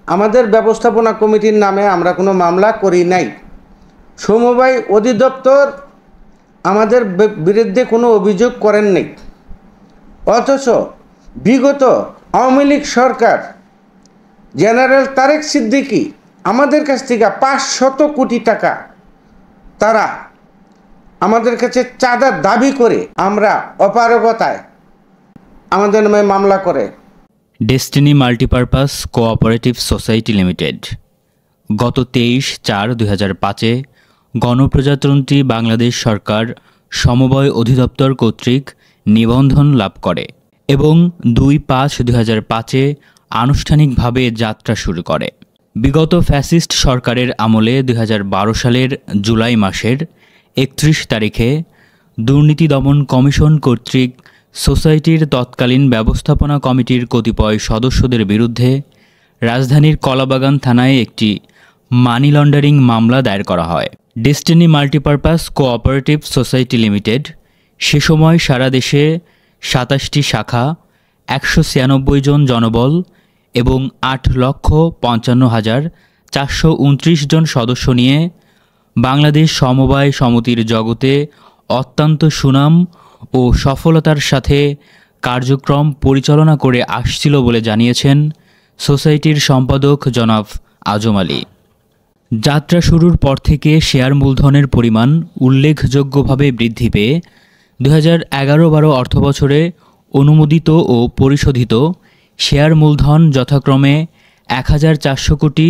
আমাদের ব্যবস্থাপনা কমিটির নামে আমরা কোনো মামলা করি নাই। সমবায় অধিদপ্তর আমাদের বিরুদ্ধে কোনো অভিযোগ করেন নাই। অথচ বিগত আওয়ামী লীগ সরকার জেনারেল তারেক সিদ্দিকী আমাদের কাছ থেকে 500 কোটি টাকা তারা আমাদের কাছে চাঁদা দাবি করে আমরা অপারগতায় আমাদের নামে মামলা করে। Destiny Multipurpose Cooperative Society limited গত 23/4/2005 গণপ্রজাতন্ত্রী বাংলাদেশ সরকার সমবায় অধিদপ্তর কর্তৃক নিবন্ধন লাভ করে এবং 2/5/2005 আনুষ্ঠানিকভাবে যাত্রা শুরু করে। বিগত ফ্যাসিস্ট সরকারের আমলে 2012 সালের জুলাই মাসের 31 তারিখে দুর্নীতি দমন কমিশন কর্তৃক সোসাইটির তৎকালীন ব্যবস্থাপনা কমিটির কতিপয় সদস্যদের বিরুদ্ধে রাজধানীর কলাবাগান থানায় একটি মানি লন্ডারিং মামলা দায়ের করা হয়। Destiny Multipurpose Cooperative Society Limited সে সময় সারা দেশে 27টি শাখা, 196 জন জনবল এবং 8,55,429 জন সদস্য নিয়ে বাংলাদেশ সমবায় সমিতির জগতে অত্যন্ত সুনাম ও সফলতার সাথে কার্যক্রম পরিচালনা করে আসছিল বলে জানিয়েছেন সোসাইটির সম্পাদক জনাব আজম আলী। যাত্রা শুরুর পর থেকে শেয়ার মূলধনের পরিমাণ উল্লেখযোগ্যভাবে বৃদ্ধি পেয়ে 2011-12 অর্থবছরে অনুমোদিত ও পরিশোধিত শেয়ার মূলধন যথাক্রমে 1,400 কোটি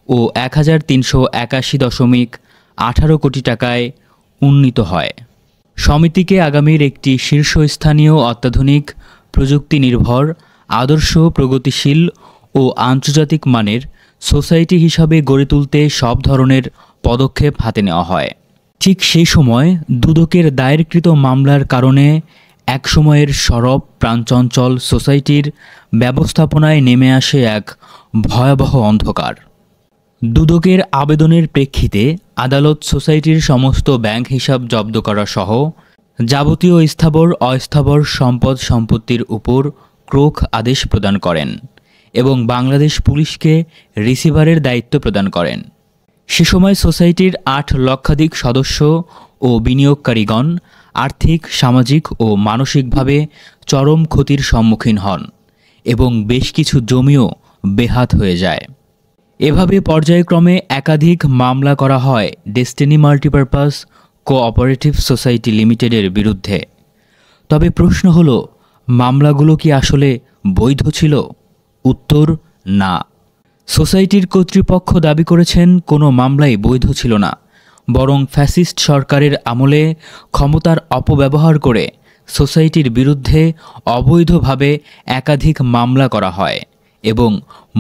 ও 1,381.18 কোটি টাকায় উন্নীত হয়। সমিতিকে আগামীর একটি শীর্ষস্থানীয় অত্যাধুনিক প্রযুক্তি নির্ভর, আদর্শ, প্রগতিশীল ও আন্তর্জাতিক মানের সোসাইটি হিসাবে গড়ে তুলতে সব ধরনের পদক্ষেপ হাতে নেওয়া হয়। ঠিক সেই সময় দুদকের দায়েরকৃত মামলার কারণে একসময়ের সরব প্রাণচঞ্চল সোসাইটির ব্যবস্থাপনায় নেমে আসে এক ভয়াবহ অন্ধকার। দুদকের আবেদনের প্রেক্ষিতে আদালত সোসাইটির সমস্ত ব্যাংক হিসাব জব্দ করা সহ যাবতীয় স্থাবর অস্থাবর সম্পত্তির উপর ক্রোক আদেশ প্রদান করেন এবং বাংলাদেশ পুলিশকে রিসিভারের দায়িত্ব প্রদান করেন। সে সময় সোসাইটির 8 লক্ষাধিক সদস্য ও বিনিয়োগকারীগণ আর্থিক, সামাজিক ও মানসিকভাবে চরম ক্ষতির সম্মুখীন হন এবং বেশ কিছু জমিও বেহাত হয়ে যায়। এভাবে পর্যায়ক্রমে একাধিক মামলা করা হয় ডেস্টিনি মাল্টিপারপাস কোঅপারেটিভ সোসাইটি লিমিটেডের বিরুদ্ধে। তবে প্রশ্ন হলো, মামলাগুলো কি আসলে বৈধ ছিল? উত্তর না। সোসাইটির কর্তৃপক্ষ দাবি করেছেন কোনো মামলাই বৈধ ছিল না, বরং ফ্যাসিস্ট সরকারের আমলে ক্ষমতার অপব্যবহার করে সোসাইটির বিরুদ্ধে অবৈধভাবে একাধিক মামলা করা হয় এবং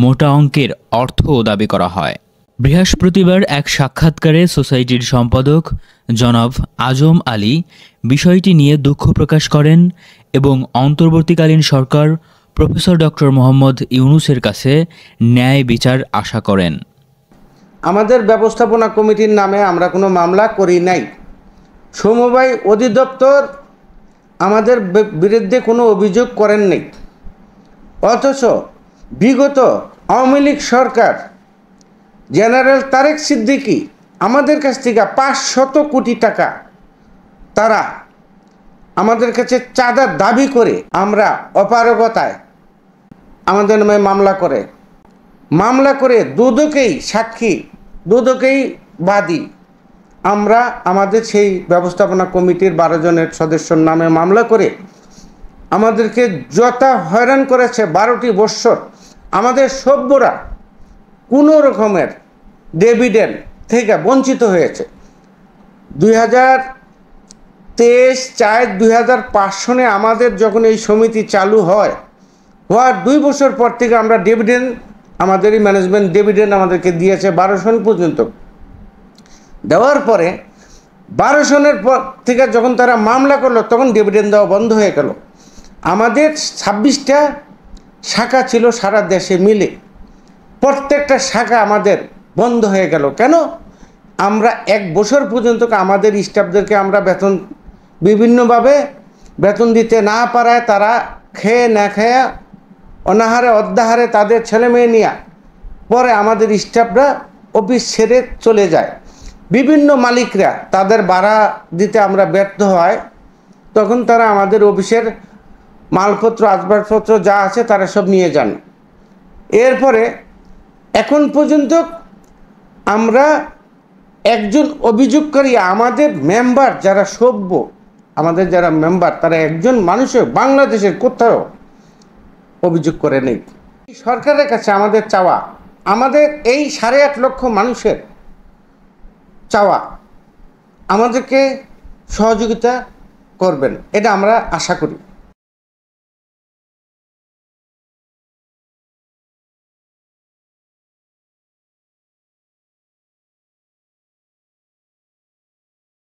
মোটা অঙ্কের অর্থও দাবি করা হয়। বৃহস্পতিবার এক সাক্ষাৎকারে সোসাইটির সম্পাদক জনাব আজম আলী বিষয়টি নিয়ে দুঃখ প্রকাশ করেন এবং অন্তর্বর্তীকালীন সরকার প্রফেসর ডক্টর মোহাম্মদ ইউনূসের কাছে ন্যায় বিচার আশা করেন। আমাদের ব্যবস্থাপনা কমিটির নামে আমরা কোনো মামলা করি নাই। সমবায় অধিদপ্তর আমাদের বিরুদ্ধে কোনো অভিযোগ করেন নাই। অথচ বিগত আওয়ামী লীগ সরকার জেনারেল তারেক সিদ্দিকী আমাদের কাছ থেকে 500 কোটি টাকা তারা আমাদের কাছে চাঁদা দাবি করে আমরা অপারগতায় আমাদের নামে মামলা করে দুদকেই সাক্ষী, দুদকেই বাদী। আমরা আমাদের সেই ব্যবস্থাপনা কমিটির 12 জনের সদস্যর নামে মামলা করে আমাদেরকে যথা হয়রান করেছে 12টি বৎসর। আমাদের সভ্যরা কোনো রকমের ডিভিডেন্ড থেকে বঞ্চিত হয়েছে। 2023-4-2005 সনে আমাদের যখন এই সমিতি চালু হওয়ার 2 বছর পর থেকে আমরা ডিভিডেন্ড, আমাদেরই ম্যানেজমেন্ট ডিভিডেন্ড আমাদেরকে দিয়েছে 12 সন পর্যন্ত। দেওয়ার পরে 12 সনের পর থেকে যখন তারা মামলা করলো তখন ডিভিডেন্ড দেওয়া বন্ধ হয়ে গেল। আমাদের 26টা শাখা ছিল সারা দেশে মিলে, প্রত্যেকটা শাখা আমাদের বন্ধ হয়ে গেল। কেন? আমরা 1 বছর পর্যন্ত আমাদের স্টাফদেরকে আমরা বিভিন্নভাবে বেতন দিতে না পারায় তারা খেয়ে না খেয়ে অনাহারে অদ্যাহারে তাদের ছেলে মেয়ে নিয়ে পরে আমাদের স্টাফরা অফিস ছেড়ে চলে যায়। বিভিন্ন মালিকরা তাদের ভাড়া দিতে আমরা ব্যর্থ হয়, তখন তারা আমাদের অফিসের মালপত্র আসবাবপত্র যা আছে তারা সব নিয়ে যান। এরপরে এখন পর্যন্ত আমরা একজন অভিযোগকারী, আমাদের মেম্বার যারা সভ্য, আমাদের যারা মেম্বার তারা একজন মানুষও বাংলাদেশের কোথাও অভিযোগ করে নেই। সরকারের কাছে আমাদের চাওয়া, আমাদের এই 8.5 লক্ষ মানুষের চাওয়া, আমাদেরকে সহযোগিতা করবেন, এটা আমরা আশা করি।